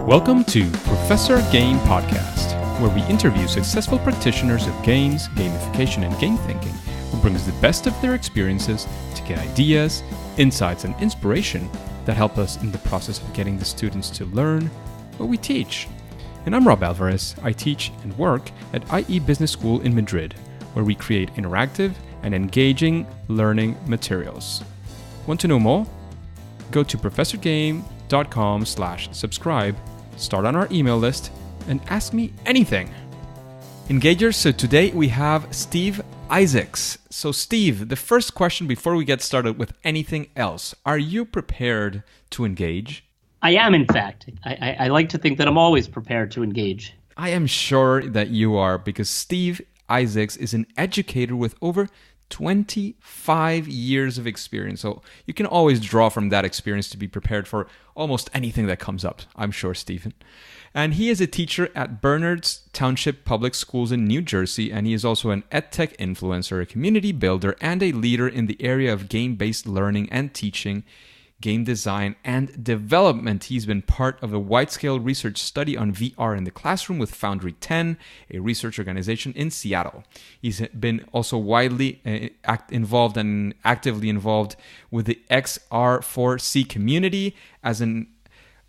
Welcome to Professor Game Podcast, where we interview successful practitioners of games, gamification, and game thinking, who brings the best of their experiences to get ideas, insights, and inspiration that help us in the process of getting the students to learn what we teach. And I'm Rob Alvarez. I teach and work at IE Business School in Madrid, where we create interactive and engaging learning materials. Want to know more? Go to professorgame.com/subscribe, start on our email list, and ask me anything. Engagers, so today we have Steve Isaacs. So Steve, the first question before we get started with anything else, are you prepared to engage? I am, in fact. I like to think that I'm always prepared to engage. I am sure that you are, because Steve Isaacs is an educator with over 25 years of experience. So you can always draw from that experience to be prepared for almost anything that comes up, I'm sure, Stephen. And he is a teacher at Bernards Township Public Schools in New Jersey, and he is also an EdTech influencer, a community builder, and a leader in the area of game-based learning and teaching, game design, and development. He's been part of a wide-scale research study on VR in the classroom with Foundry 10, a research organization in Seattle. He's been also widely involved and actively involved with the XR4C community as an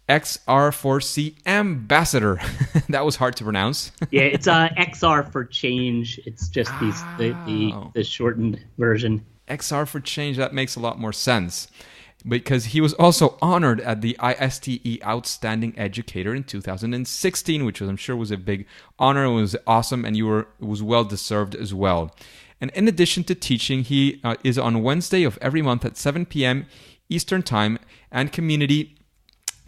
XR4C ambassador. That was hard to pronounce. Yeah, it's XR for change. It's just the shortened version. XR for change, that makes a lot more sense. Because he was also honored at the ISTE Outstanding Educator in 2016, which I'm sure was a big honor. It was awesome, and it was well deserved as well. And in addition to teaching, he is on Wednesday of every month at 7 p.m. Eastern Time and community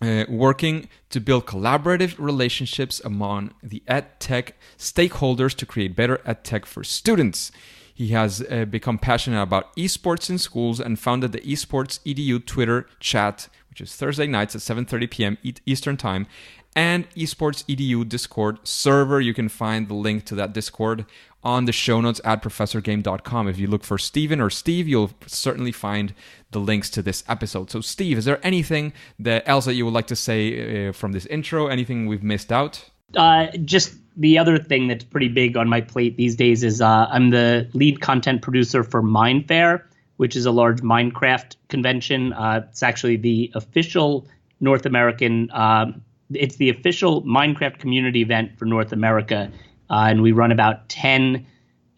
working to build collaborative relationships among the EdTech stakeholders to create better EdTech for students. He has become passionate about esports in schools and founded the Esports EDU Twitter chat, which is Thursday nights at 7:30 p.m. Eastern Time, and Esports EDU Discord server. You can find the link to that Discord on the show notes at professorgame.com. If you look for Steven or Steve, you'll certainly find the links to this episode. So Steve, is there anything else that you would like to say from this intro? Anything we've missed out? Just the other thing that's pretty big on my plate these days is I'm the lead content producer for Mindfair, which is a large Minecraft convention. It's actually the official North American, it's the official Minecraft community event for North America. And we run about 10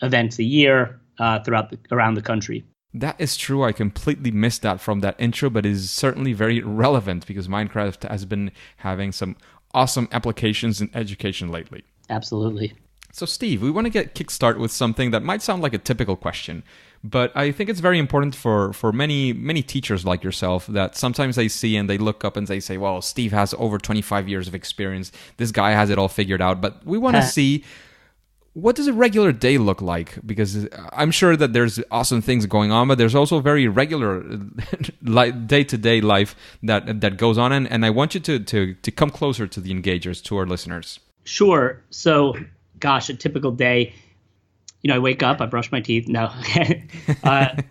events a year around the country. That is true. I completely missed that from that intro, but it is certainly very relevant because Minecraft has been having some awesome applications in education lately. Absolutely. So Steve, we want to get kickstart with something that might sound like a typical question, but I think it's very important for many teachers like yourself that sometimes they see and they look up and they say, well, Steve has over 25 years of experience. This guy has it all figured out. But we want to see, what does a regular day look like? Because I'm sure that there's awesome things going on, but there's also very regular day-to-day life that goes on. And I want you to come closer to the engagers, to our listeners. Sure. So, gosh, a typical day, I wake up, I brush my teeth. No, I have,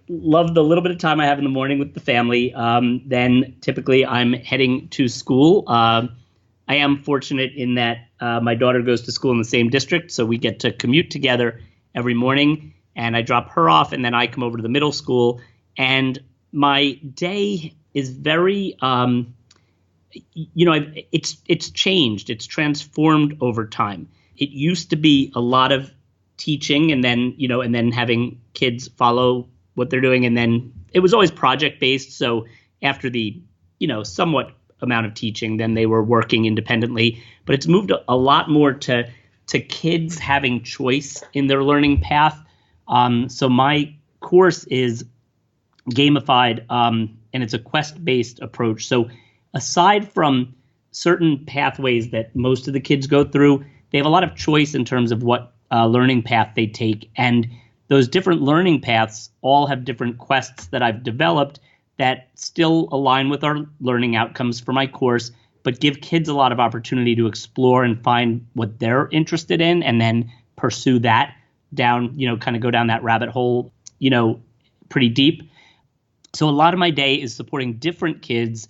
love the little bit of time I have in the morning with the family. Then typically I'm heading to school. I am fortunate in that my daughter goes to school in the same district, so we get to commute together every morning, and I drop her off, and then I come over to the middle school, and my day is very, it's changed. It's transformed over time. It used to be a lot of teaching and then having kids follow what they're doing. And then it was always project based. So after the, somewhat amount of teaching, then they were working independently. But it's moved a lot more to kids having choice in their learning path. So my course is gamified and it's a quest-based approach. So aside from certain pathways that most of the kids go through, they have a lot of choice in terms of what learning path they take. And those different learning paths all have different quests that I've developed that still align with our learning outcomes for my course, but give kids a lot of opportunity to explore and find what they're interested in and then pursue that down, kind of go down that rabbit hole, pretty deep. So a lot of my day is supporting different kids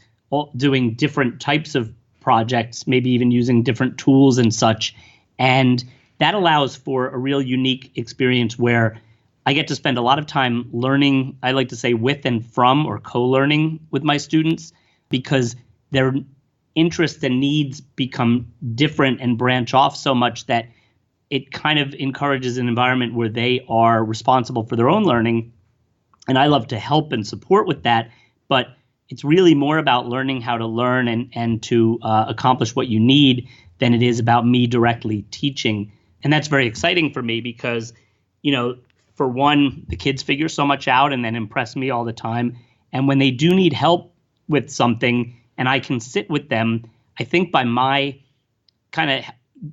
doing different types of projects, maybe even using different tools and such. And that allows for a real unique experience where I get to spend a lot of time learning, I like to say with and from, or co-learning with my students, because their interests and needs become different and branch off so much that it kind of encourages an environment where they are responsible for their own learning. And I love to help and support with that. But it's really more about learning how to learn and to accomplish what you need than it is about me directly teaching. And that's very exciting for me because, for one, the kids figure so much out and then impress me all the time. And when they do need help with something and I can sit with them, I think by my kind of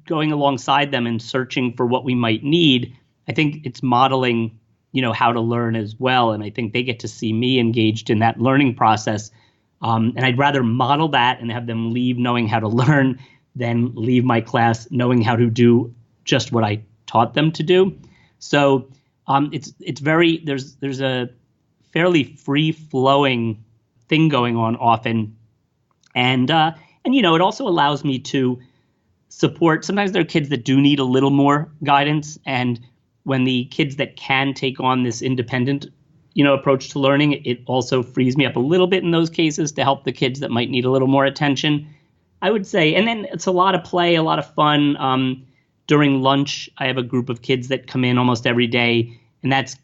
going alongside them and searching for what we might need, I think it's modeling, how to learn as well. And I think they get to see me engaged in that learning process. And I'd rather model that and have them leave knowing how to learn than leave my class knowing how to do just what I taught them to do. So it's very, there's a fairly free flowing thing going on often. And it also allows me to support. Sometimes there are kids that do need a little more guidance. And when the kids that can take on this independent, approach to learning, it also frees me up a little bit in those cases to help the kids that might need a little more attention, I would say. And then it's a lot of play, a lot of fun. During lunch, I have a group of kids that come in almost every day, and that's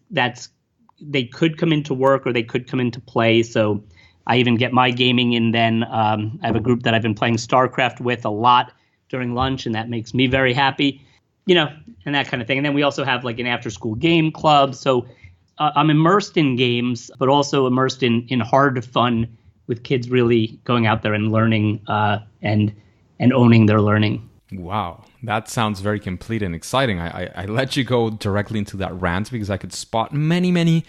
they could come into work or they could come into play. So I even get my gaming in then. I have a group that I've been playing StarCraft with a lot during lunch, and that makes me very happy, and that kind of thing. And then we also have like an after-school game club. So I'm immersed in games, but also immersed in hard fun with kids really going out there and learning and owning their learning. Wow, that sounds very complete and exciting. I let you go directly into that rant because I could spot many, many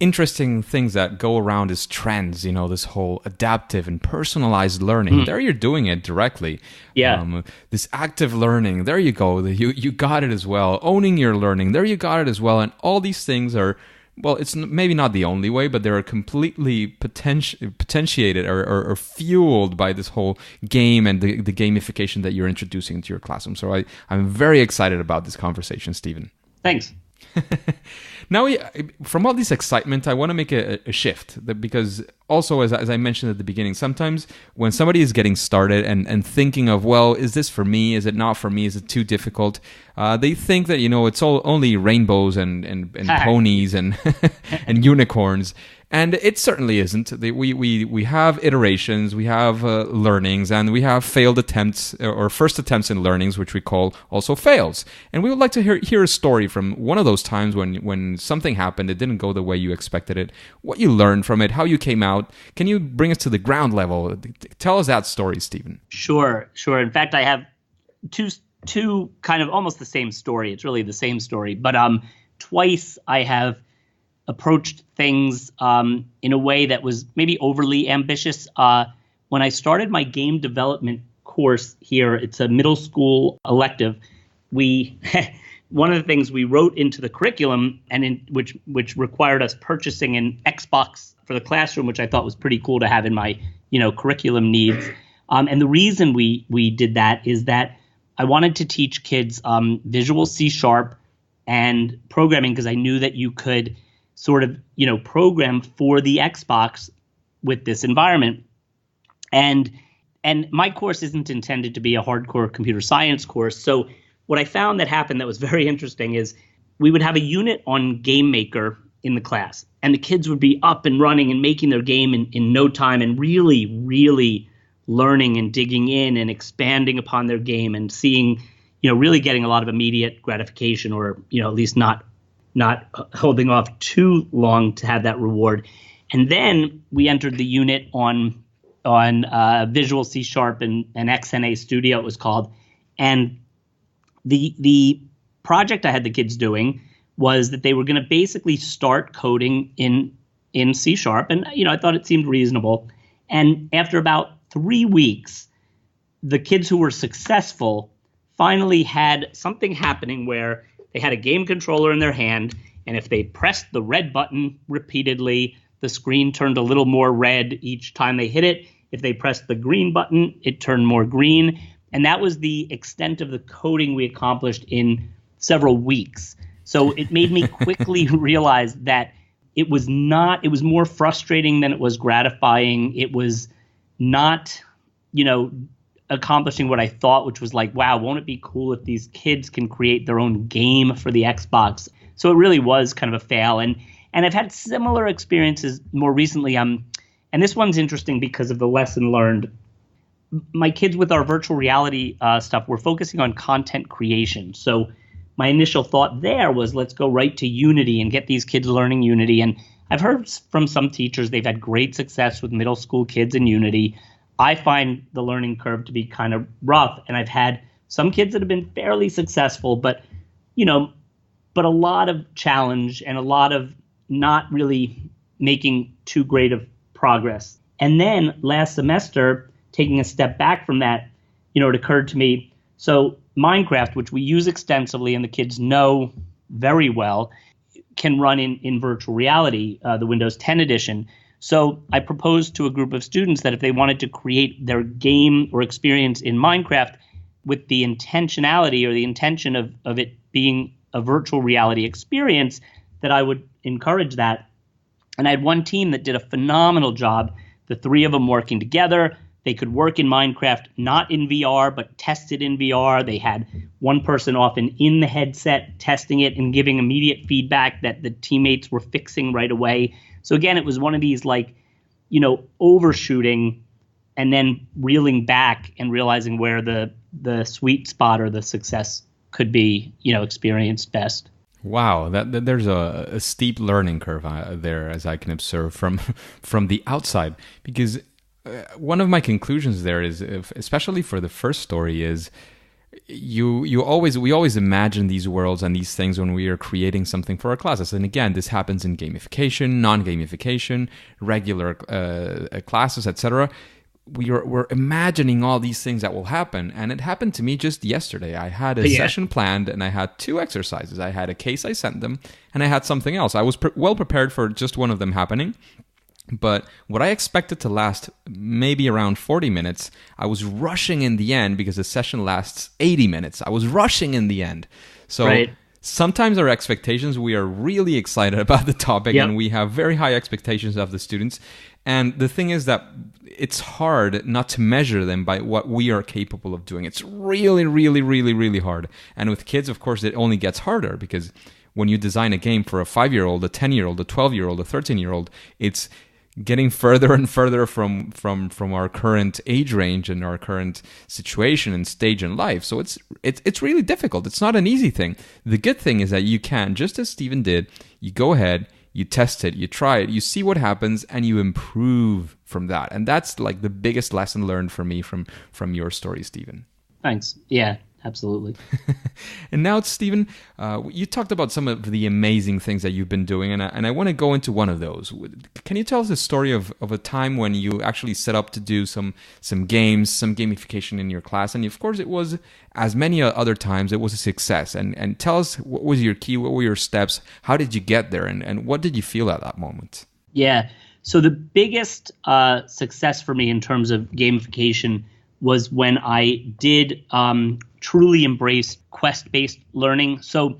interesting things that go around as trends, this whole adaptive and personalized learning. There you're doing it directly. Yeah. This active learning, there you go. You got it as well. Owning your learning, there you got it as well. And all these things are, well, it's maybe not the only way, but they're completely potentiated or fueled by this whole game and the gamification that you're introducing into your classroom. So I'm very excited about this conversation, Stephen. Thanks. Now, from all this excitement, I want to make a shift because also, as I mentioned at the beginning, sometimes when somebody is getting started and thinking of, well, is this for me? Is it not for me? Is it too difficult? They think that, it's all only rainbows and ponies and and unicorns. And it certainly isn't. We have iterations, we have learnings, and we have failed attempts or first attempts in learnings, which we call also fails. And we would like to hear a story from one of those times when something happened, it didn't go the way you expected it, what you learned from it, how you came out. Can you bring us to the ground level? Tell us that story, Stephen. Sure. In fact, I have two kind of almost the same story. It's really the same story, but twice I have approached things in a way that was maybe overly ambitious. When I started my game development course here, it's a middle school elective. One of the things we wrote into the curriculum, and which required us purchasing an Xbox for the classroom, which I thought was pretty cool to have in my curriculum needs. And the reason we did that is that I wanted to teach kids Visual C# and programming because I knew that you could sort of, program for the Xbox with this environment. And my course isn't intended to be a hardcore computer science course. So what I found that happened that was very interesting is we would have a unit on Game Maker in the class, and the kids would be up and running and making their game in no time and really, really learning and digging in and expanding upon their game and seeing, really getting a lot of immediate gratification or, at least not holding off too long to have that reward. And then we entered the unit on Visual C# and XNA Studio, it was called. And the project I had the kids doing was that they were going to basically start coding in C#. And, I thought it seemed reasonable. And after about 3 weeks, the kids who were successful finally had something happening where they had a game controller in their hand, and if they pressed the red button repeatedly, the screen turned a little more red each time they hit it, If they pressed the green button, it turned more green. And that was the extent of the coding we accomplished in several weeks. So it made me quickly realize that it was more frustrating than it was gratifying. It was not, accomplishing what I thought, which was like, wow, won't it be cool if these kids can create their own game for the Xbox? So it really was kind of a fail. And I've had similar experiences more recently. And this one's interesting because of the lesson learned. My kids with our virtual reality stuff, we're focusing on content creation. So my initial thought there was, let's go right to Unity and get these kids learning Unity. And I've heard from some teachers they've had great success with middle school kids in Unity. I find the learning curve to be kind of rough. And I've had some kids that have been fairly successful, but a lot of challenge and a lot of not really making too great of progress. And then last semester, taking a step back from that, it occurred to me, so Minecraft, which we use extensively and the kids know very well, can run in virtual reality, the Windows 10 edition. So I proposed to a group of students that if they wanted to create their game or experience in Minecraft with the intentionality or the intention of it being a virtual reality experience, that I would encourage that. And I had one team that did a phenomenal job, the three of them working together. They could work in Minecraft, not in VR, but test it in VR. They had one person often in the headset testing it and giving immediate feedback that the teammates were fixing right away. So again, it was one of these overshooting and then reeling back and realizing where the sweet spot or the success could be, experienced best. Wow, there's a steep learning curve there, as I can observe from the outside, because one of my conclusions there is, especially for the first story, is we always imagine these worlds and these things when we are creating something for our classes. And again, this happens in gamification, non-gamification, regular classes, etc. We're imagining all these things that will happen. And it happened to me just yesterday. I had a session planned and I had two exercises. I had a case I sent them and I had something else. I was well prepared for just one of them happening. But what I expected to last maybe around 40 minutes, I was rushing in the end because the session lasts 80 minutes. I was rushing in the end. So sometimes our expectations, we are really excited about the topic and we have very high expectations of the students. And the thing is that it's hard not to measure them by what we are capable of doing. It's really, really, really, really hard. And with kids, of course, it only gets harder because when you design a game for a 5-year-old, a 10-year-old, a 12-year-old, a 13-year-old, it's getting further and further from our current age range and our current situation and stage in life. So it's really difficult. It's not an easy thing. The good thing is that you can, just as Stephen did, you go ahead, you test it, you try it, you see what happens, and you improve from that. And that's like the biggest lesson learned for me from your story, Stephen. Thanks. Yeah. Absolutely. And now, Stephen, you talked about some of the amazing things that you've been doing, and I want to go into one of those. Can you tell us a story of a time when you actually set up to do some games, some gamification in your class? And of course, it was, as many other times, it was a success. And tell us, what was your key? What were your steps? How did you get there? And what did you feel at that moment? Yeah. So the biggest success for me in terms of gamification was when I did truly embrace quest-based learning. So,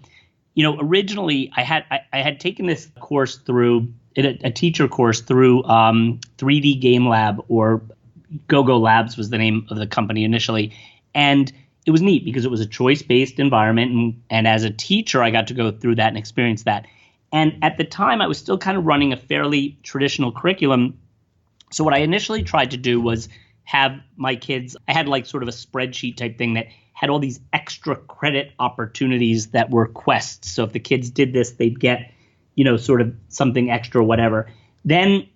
originally I had taken this course through a teacher course through 3D Game Lab, or GoGo Labs was the name of the company initially, and it was neat because it was a choice-based environment, and as a teacher, I got to go through that and experience that. And at the time, I was still kind of running a fairly traditional curriculum. So what I initially tried to do was have my kids, I had like sort of a spreadsheet type thing that had all these extra credit opportunities that were quests. So if the kids did this, they'd get, sort of something extra or whatever. And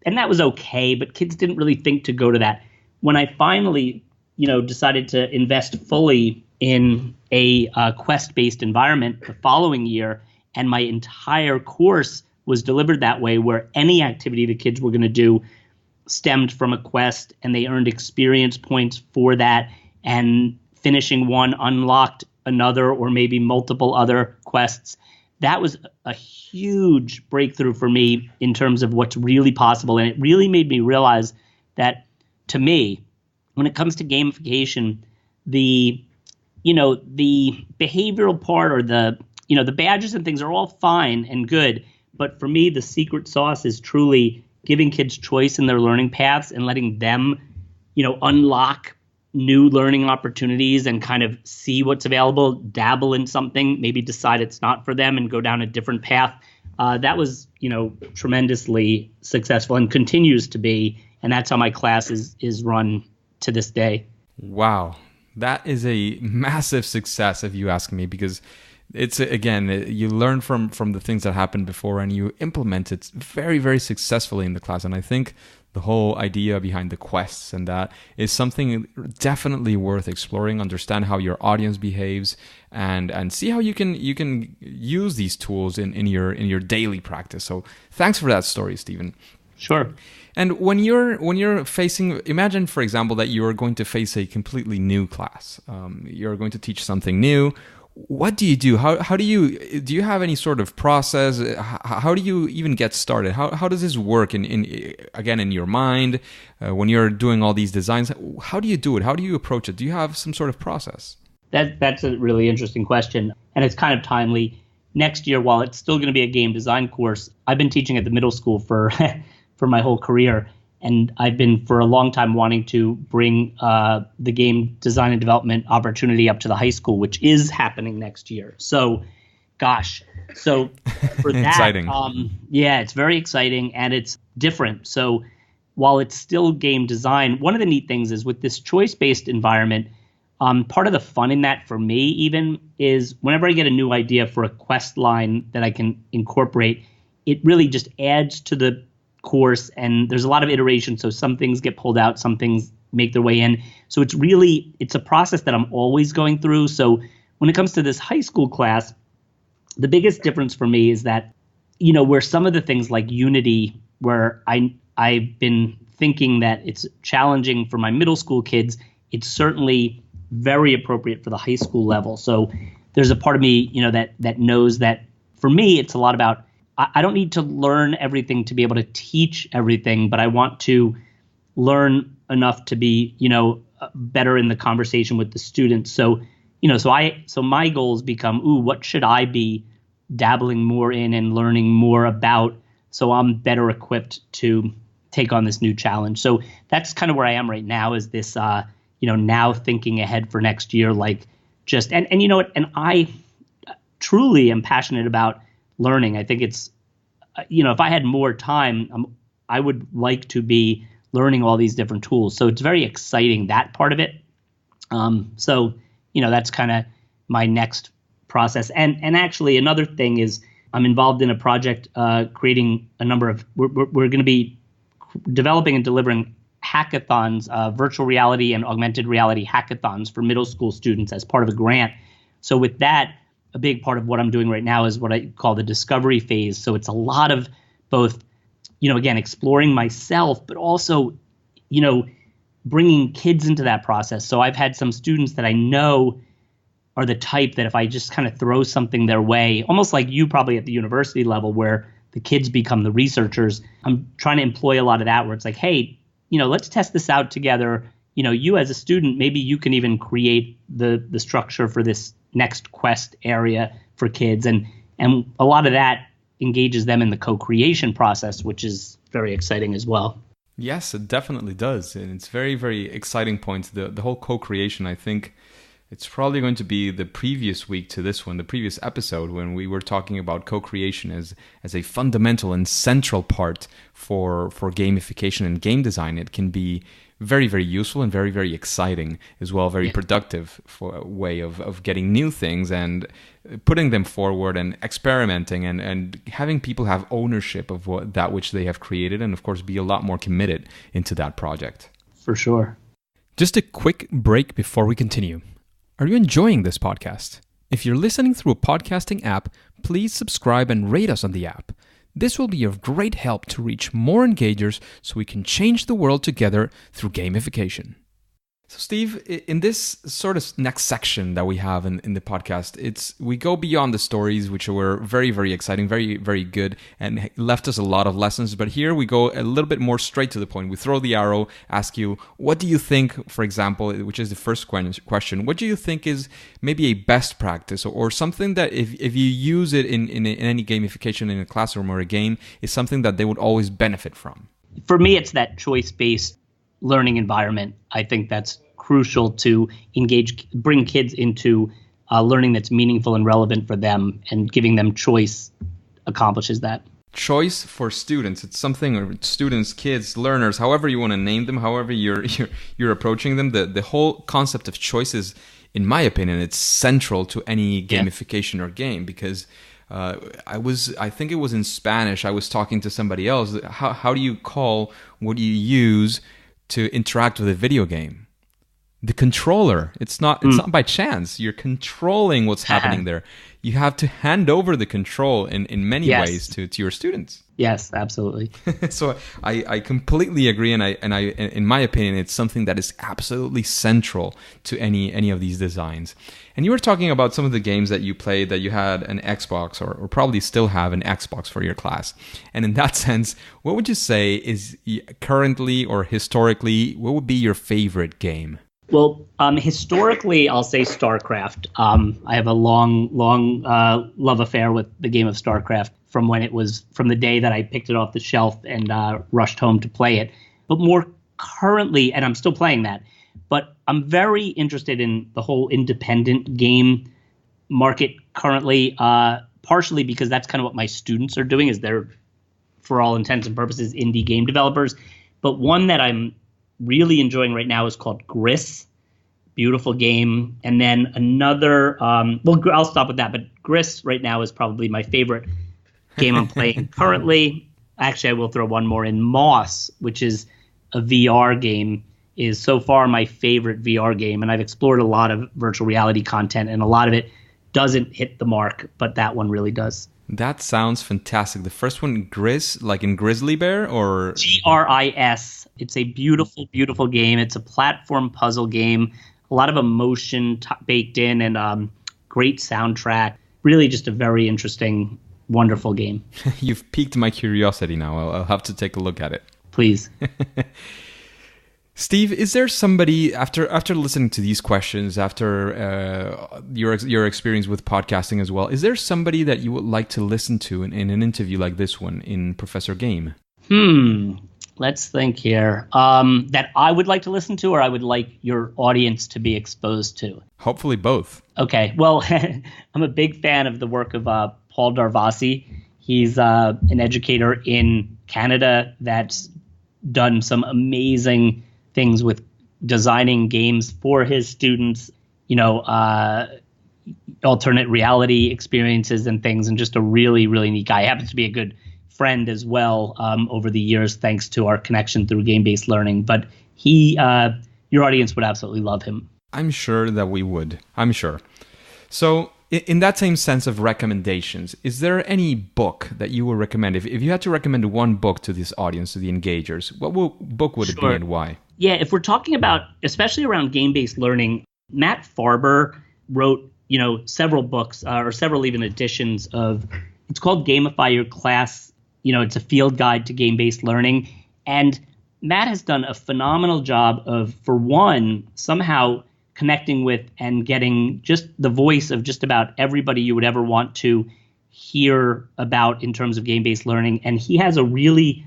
that was okay, but kids didn't really think to go to that. When I finally, decided to invest fully in a quest-based environment the following year, and my entire course was delivered that way, where any activity the kids were going to do stemmed from a quest, and they earned experience points for that, and finishing one unlocked another or maybe multiple other quests. That was a huge breakthrough for me in terms of what's really possible. And it really made me realize that to me, when it comes to gamification, the the behavioral part or the badges and things are all fine and good. But for me, the secret sauce is truly giving kids choice in their learning paths and letting them, unlock new learning opportunities and kind of see what's available, dabble in something, maybe decide it's not for them and go down a different path. That was, tremendously successful and continues to be. And that's how my class is run to this day. Wow. That is a massive success, if you ask me, because it's, again, you learn from the things that happened before and you implement it very, very successfully in the class. And I think the whole idea behind the quests and that is something definitely worth exploring, understand how your audience behaves, and see how you can use these tools in your daily practice. So thanks for that story, Stephen. Sure. And when you're facing, imagine, for example, that you are going to face a completely new class. You're going to teach something new. What do you do? How do you have any sort of process? How do you even get started? How does this work in your mind when you're doing all these designs? How do you do it? How do you approach it? Do you have some sort of process? That's a really interesting question, and it's kind of timely. Next year, while it's still going to be a game design course, I've been teaching at the middle school for for my whole career. And I've been for a long time wanting to bring the game design and development opportunity up to the high school, which is happening next year. So, so for that, exciting. Yeah, it's very exciting and it's different. So while it's still game design, one of the neat things is with this choice-based environment, part of the fun in that for me even is whenever I get a new idea for a quest line that I can incorporate, it really just adds to the course, and there's a lot of iteration. So some things get pulled out, some things make their way in. So it's a process that I'm always going through. So when it comes to this high school class, the biggest difference for me is that, where some of the things like Unity, where I've been thinking that it's challenging for my middle school kids, it's certainly very appropriate for the high school level. So there's a part of me, that knows that for me, it's a lot about I don't need to learn everything to be able to teach everything, but I want to learn enough to be, better in the conversation with the students. So, so my goals become, what should I be dabbling more in and learning more about so I'm better equipped to take on this new challenge. So that's kind of where I am right now is this, now thinking ahead for next year, like just, and you know what, and I truly am passionate about learning. I think it's, if I had more time, I would like to be learning all these different tools. So it's very exciting, that part of it. So, that's kind of my next process. And actually another thing is I'm involved in a project creating a number of, we're going to be developing and delivering hackathons, virtual reality and augmented reality hackathons for middle school students as part of a grant. So with that, a big part of what I'm doing right now is what I call the discovery phase. So it's a lot of both, again, exploring myself, but also, bringing kids into that process. So I've had some students that I know are the type that if I just kind of throw something their way, almost like you probably at the university level where the kids become the researchers, I'm trying to employ a lot of that where it's like, hey, let's test this out together. You as a student, maybe you can even create the structure for this next quest area for kids. And a lot of that engages them in the co-creation process, which is very exciting as well. Yes, it definitely does. And it's very, very exciting point. The whole co-creation, I think it's probably going to be the previous week to this one, the previous episode when we were talking about co-creation as a fundamental and central part for gamification and game design. It can be very, very useful and very, very exciting as well, very productive for a way of getting new things and putting them forward and experimenting and having people have ownership of that which they have created and, of course, be a lot more committed into that project. For sure. Just a quick break before we continue. Are you enjoying this podcast? If you're listening through a podcasting app, please subscribe and rate us on the app. This will be of great help to reach more engagers so we can change the world together through gamification. So, Steve, in this sort of next section that we have in the podcast, we go beyond the stories, which were very, very exciting, very, very good, and left us a lot of lessons. But here we go a little bit more straight to the point. We throw the arrow, ask you, what do you think, for example, which is the first question, what do you think is maybe a best practice or something that if you use it in any gamification in a classroom or a game, is something that they would always benefit from? For me, it's that choice-based learning environment. I think that's crucial to bring kids into learning that's meaningful and relevant for them, and giving them choice accomplishes that. Choice for students. It's something, or students, kids, learners, however you want to name them, however you're approaching them. The whole concept of choice is, in my opinion, it's central to any gamification or game, because I think it was in Spanish. I was talking to somebody else. How do you call what you use to interact with a video game? The controller. It's not by chance. You're controlling what's happening there. You have to hand over the control in many ways to your students. Yes, absolutely. So I completely agree, and I in my opinion, it's something that is absolutely central to any of these designs. And you were talking about some of the games that you played, that you had an Xbox or probably still have an Xbox for your class. And in that sense, what would you say is currently or historically, what would be your favorite game? Well, historically, I'll say StarCraft. I have a long love affair with the game of StarCraft from the day that I picked it off the shelf and rushed home to play it. But more currently, and I'm still playing that, but I'm very interested in the whole independent game market currently, partially because that's kind of what my students are doing, is they're, for all intents and purposes, indie game developers. But one that I'm really enjoying right now is called Gris. Beautiful game. And then another, I'll stop with that. But Gris right now is probably my favorite game I'm playing currently. Actually, I will throw one more in. Moss, which is a VR game, is so far my favorite VR game. And I've explored a lot of virtual reality content, and a lot of it doesn't hit the mark, but that one really does. That sounds fantastic. The first one, Gris, like in Grizzly Bear, or? GRIS. It's a beautiful, beautiful game. It's a platform puzzle game. A lot of emotion baked in, and great soundtrack. Really just a very interesting, wonderful game. You've piqued my curiosity now. I'll have to take a look at it. Please. Steve, is there somebody, after listening to these questions, after your experience with podcasting as well, is there somebody that you would like to listen to in an interview like this one in Professor Game? Let's think here. That I would like to listen to, or I would like your audience to be exposed to? Hopefully both. Okay. Well, I'm a big fan of the work of Paul Darvasi. He's an educator in Canada that's done some amazing things with designing games for his students, alternate reality experiences and things, and just a really, really neat guy. He happens to be a good friend as well over the years, thanks to our connection through game-based learning. But your audience would absolutely love him. I'm sure that we would. I'm sure. So in that same sense of recommendations, is there any book that you would recommend? If you had to recommend one book to this audience, to the engagers, what book would it be and why? Yeah, if we're talking about, especially around game-based learning, Matt Farber wrote, several books or several even editions of, it's called Gamify Your Class. It's a field guide to game-based learning. And Matt has done a phenomenal job of, for one, somehow connecting with and getting just the voice of just about everybody you would ever want to hear about in terms of game-based learning. And he has a really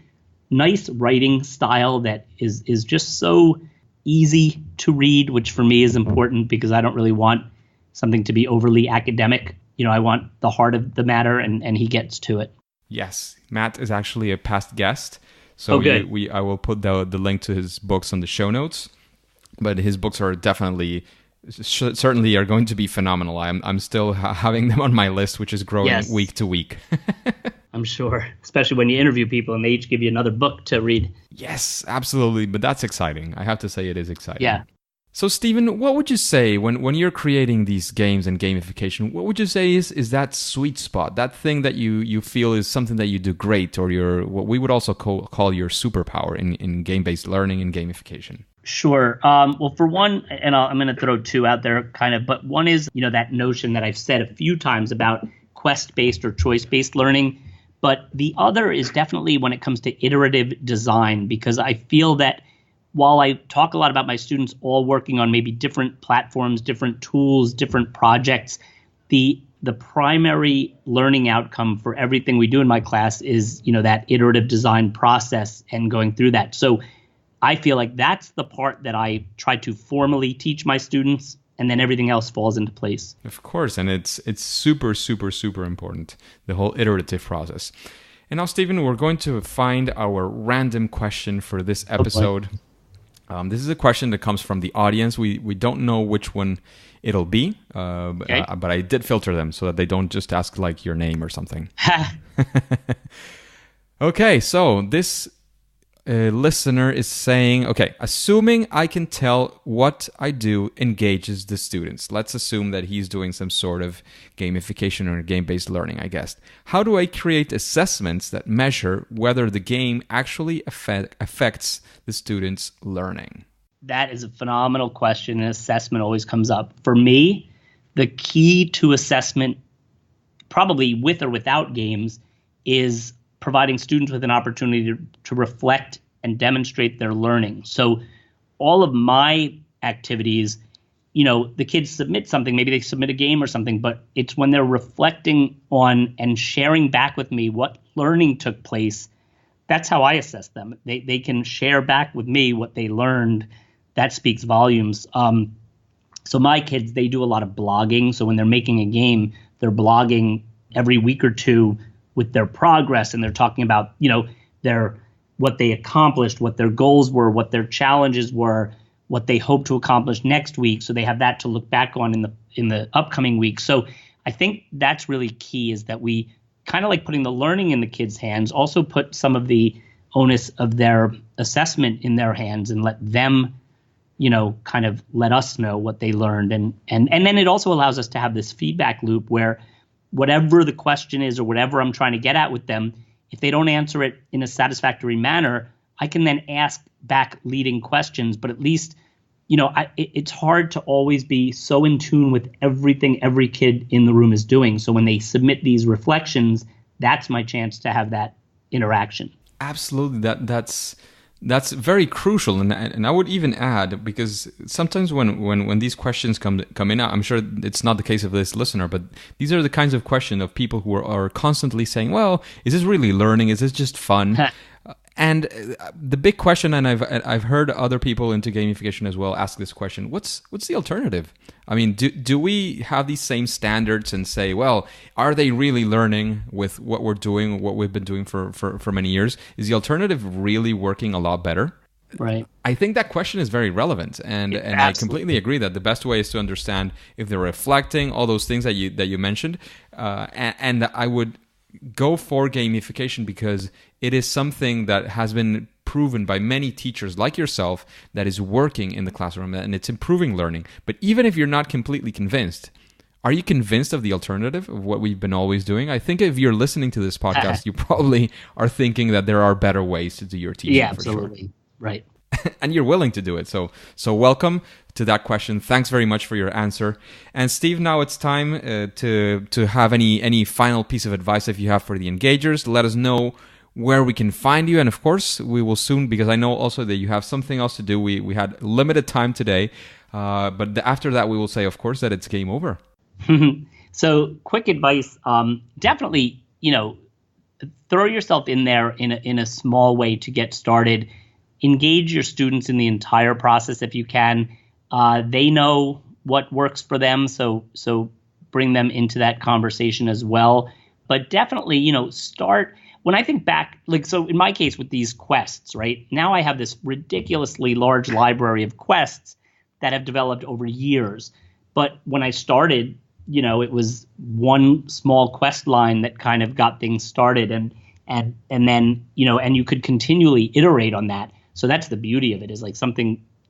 nice writing style that is just so easy to read, which for me is important because I don't really want something to be overly academic. I want the heart of the matter, and he gets to it. Yes, Matt is actually a past guest, so I will put the link to his books on the show notes. But his books are certainly are going to be phenomenal. I'm still having them on my list, which is growing week to week. I'm sure, especially when you interview people and they each give you another book to read. Yes, absolutely. But that's exciting. I have to say it is exciting. Yeah. So, Stephen, what would you say when you're creating these games and gamification? What would you say is that sweet spot, that thing that you feel is something that you do great, or what we would also call your superpower in game-based learning and gamification? Sure. Well, for one, and I'm going to throw two out there kind of, but one is, that notion that I've said a few times about quest-based or choice-based learning. But the other is definitely when it comes to iterative design, because I feel that while I talk a lot about my students all working on maybe different platforms, different tools, different projects, the primary learning outcome for everything we do in my class is, that iterative design process and going through that. So I feel like that's the part that I try to formally teach my students, and then everything else falls into place. Of course, and it's super, super, super important, the whole iterative process. And now, Stephen, we're going to find our random question for this episode. This is a question that comes from the audience. We don't know which one it'll be, Okay. But I did filter them so that they don't just ask like your name or something. Okay, so this listener is saying, okay, assuming I can tell what I do engages the students. Let's assume that he's doing some sort of gamification or game-based learning, I guess. How do I create assessments that measure whether the game actually affects the students' learning? That is a phenomenal question, and assessment always comes up. For me, the key to assessment, probably with or without games, is providing students with an opportunity to reflect and demonstrate their learning. So all of my activities, the kids submit something, maybe they submit a game or something, but it's when they're reflecting on and sharing back with me what learning took place. That's how I assess them. They can share back with me what they learned. That speaks volumes. So my kids, they do a lot of blogging. So when they're making a game, they're blogging every week or two with their progress, and they're talking about, what they accomplished, what their goals were, what their challenges were, what they hope to accomplish next week. So they have that to look back on in the upcoming week. So I think that's really key, is that we kind of like putting the learning in the kids' hands, also put some of the onus of their assessment in their hands and let them, kind of let us know what they learned. And then it also allows us to have this feedback loop where whatever the question is or whatever I'm trying to get at with them, if they don't answer it in a satisfactory manner, I can then ask back leading questions. But at least, it's hard to always be so in tune with everything every kid in the room is doing. So when they submit these reflections, that's my chance to have that interaction. Absolutely. That's very crucial, and I would even add, because sometimes when these questions come in, I'm sure it's not the case of this listener, but these are the kinds of questions of people who are constantly saying, well, is this really learning? Is this just fun? And the big question, and I've heard other people into gamification as well ask this question: what's the alternative? I mean, do we have these same standards and say, well, are they really learning with what we're doing, what we've been doing for many years? Is the alternative really working a lot better? Right. I think that question is very relevant, and I completely agree that the best way is to understand if they're reflecting all those things that you mentioned, and I would go for gamification because it is something that has been proven by many teachers like yourself that is working in the classroom and it's improving learning. But even if you're not completely convinced, are you convinced of the alternative of what we've been always doing? I think if you're listening to this podcast, you probably are thinking that there are better ways to do your teaching. Yeah, for absolutely. Sure. Right. And you're willing to do it. So welcome to that question. Thanks very much for your answer. And Steve, now it's time to have any final piece of advice if you have for the engagers. Let us know where we can find you. And of course, we will soon, because I know also that you have something else to do. We had limited time today. But after that, we will say, of course, that it's game over. So quick advice, definitely, throw yourself in there in a small way to get started. Engage your students in the entire process if you can. They know what works for them, so bring them into that conversation as well. But definitely, start. When I think back, so in my case with these quests, right? Now I have this ridiculously large library of quests that have developed over years. But when I started, it was one small quest line that kind of got things started, and then, and you could continually iterate on that. So that's the beauty of it, is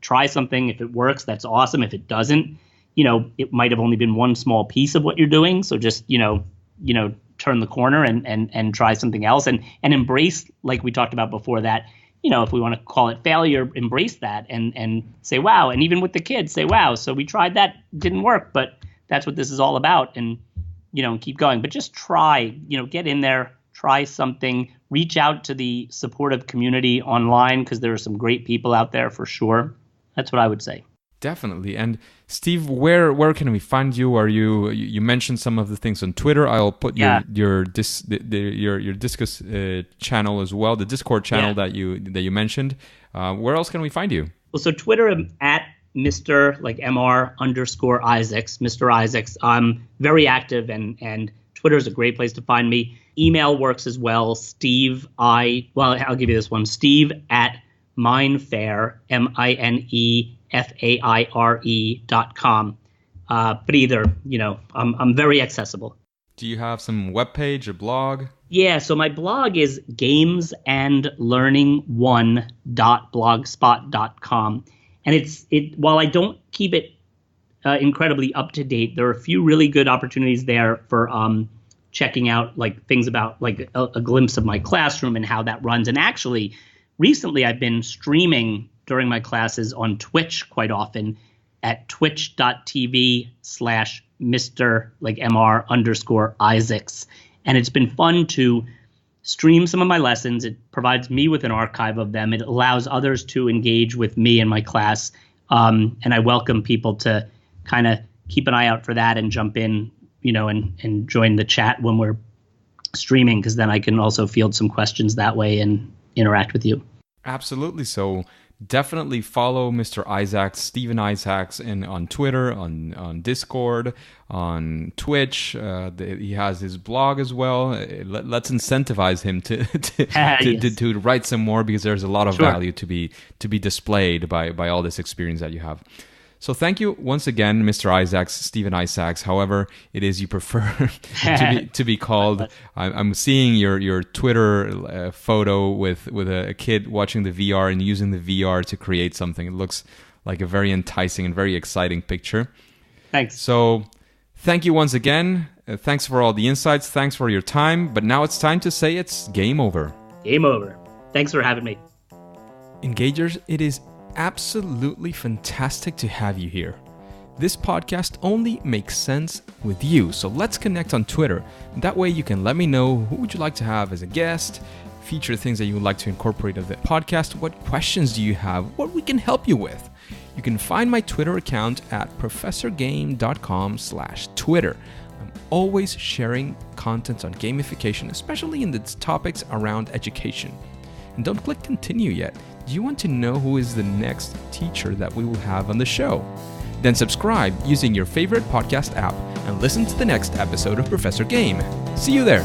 try something. If it works, that's awesome. If it doesn't, it might have only been one small piece of what you're doing. So just, turn the corner and try something else and embrace, like we talked about before, that, if we want to call it failure, embrace that and say, wow. And even with the kids, say, wow. So we tried that, didn't work, but that's what this is all about. And, keep going. But just try, get in there, try something, reach out to the supportive community online because there are some great people out there for sure. That's what I would say. Definitely. And Steve, where can we find you? Are you mentioned some of the things on Twitter? I'll put your Discuss channel as well, the Discord channel that you mentioned. Where else can we find you? Well, so Twitter, I'm at Mr. Mr_Isaacs, Mr. Isaacs. I'm very active, and Twitter is a great place to find me. Email works as well. I'll give you this one. Steve at Minefaire, MINEFAIRE.com. But either, I'm very accessible. Do you have some webpage or blog? Yeah, so my blog is gamesandlearning1.blogspot.com. And while I don't keep it incredibly up to date, there are a few really good opportunities there for checking out things about a glimpse of my classroom and how that runs. And actually, recently I've been streaming during my classes on Twitch quite often at twitch.tv/Mr. MR_Isaacs. And it's been fun to stream some of my lessons. It provides me with an archive of them. It allows others to engage with me in my class. And I welcome people to kind of keep an eye out for that and jump in, and join the chat when we're streaming, because then I can also field some questions that way and interact with you. Absolutely. So definitely follow Mr. Isaacs, Stephen Isaacs, on Twitter, on Discord, on Twitch. He has his blog as well. Let's incentivize him to write some more, because there's a lot of value to be displayed by all this experience that you have. So thank you once again, Mr. Isaacs, Stephen Isaacs, however it is you prefer to be called. I'm seeing your Twitter photo with a kid watching the VR and using the VR to create something. It looks like a very enticing and very exciting picture. Thanks. So thank you once again. Thanks for all the insights. Thanks for your time. But now it's time to say it's game over. Game over. Thanks for having me. Engagers, it is absolutely fantastic to have you here. This podcast only makes sense with you, so let's connect on Twitter. That way you can let me know who would you like to have as a guest, feature things that you would like to incorporate in the podcast, what questions do you have, what we can help you with. You can find my Twitter account at professorgame.com/Twitter. I'm always sharing content on gamification, especially in the topics around education. And don't click continue yet. Do you want to know who is the next teacher that we will have on the show? Then subscribe using your favorite podcast app and listen to the next episode of Professor Game. See you there!